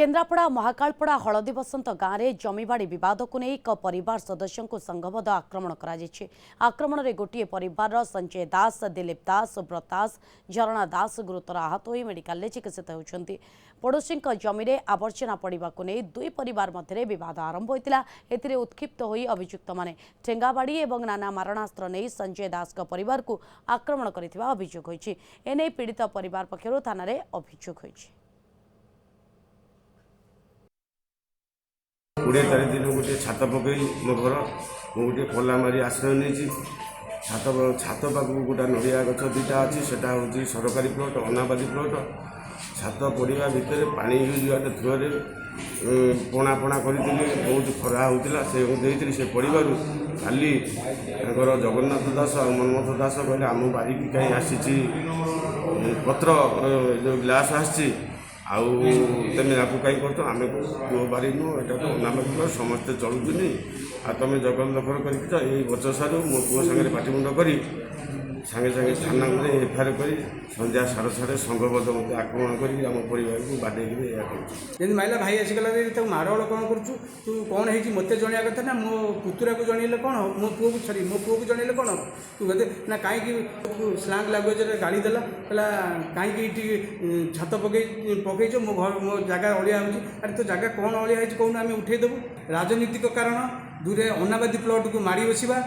केन्द्रापड़ा महाकालपड़ा हलदी बसंत गाँव में जमीबाड़ी विवाद को नहीं एक परिवार सदस्य को संघबद्ध आक्रमण आक्रमण में गोटे परिवार संजय दास दिलीप दास सुब्रत दास झरणा दास गुरुतर आहत हो मेडिकल चिकित्सित होती पड़ोशी जमी में आवर्जना पड़ा को नहीं दुई परिवार मध्य विवाद आरंभ होता है उत्क्षिप्त हो अभियुक्त माने ठेंगाबाड़ी और नाना मारणास्त्र नहीं संजय दास परिवार को आक्रमण कर अभियोग होती एने पीड़ित परिवार पक्षर थाना अभियोग होती 20 तारीख दिन गोटे छात पकई मो घर गोटे पला मारी आश्रय नहीं छात छात पाक गोटा नड़िया गछ दुटा अच्छी से हूँ सरकारी प्लट अनाबादी प्लट छात पड़ा भितर पानी जावाटे थ्रोरे पणा पणा करी बहुत खरा होता से पड़ू काली जगन्नाथ दास और मनमोहन दास कहले आम बारिकी कहीं आसी पत्र जो ग्लास आसी तेमें या कहीं कर आम पुओ बारिनु एटा तो अनामिक समस्ते चलुनी आ तुम जगन दखल कर गच सारू मो पुओ सागर पाटिमुंड कर सागे सागे थाना एफआईआर कर संध्या 6:30 संघबद्ध मत आक्रमण कर परिवार को बाटे माइला भाई आसिगला माड़गोल कौन करूँ तू कौन है मत जनवा कथा ना मो पुतुरा को जनइले कौन मो पुओ को सरी मो पुओ को जनइले कौन तू कहते ना कहीं स्लांग लैंग्वेज गाड़ी देला कहला कहीं छात पकईच मो घर मो जगह अलिया हो अरे तो जगह कौन अलिया कौन आम उठेदेबू राजनीतिक कारण दूरे अनाबादी प्लट को माड़ी बसवा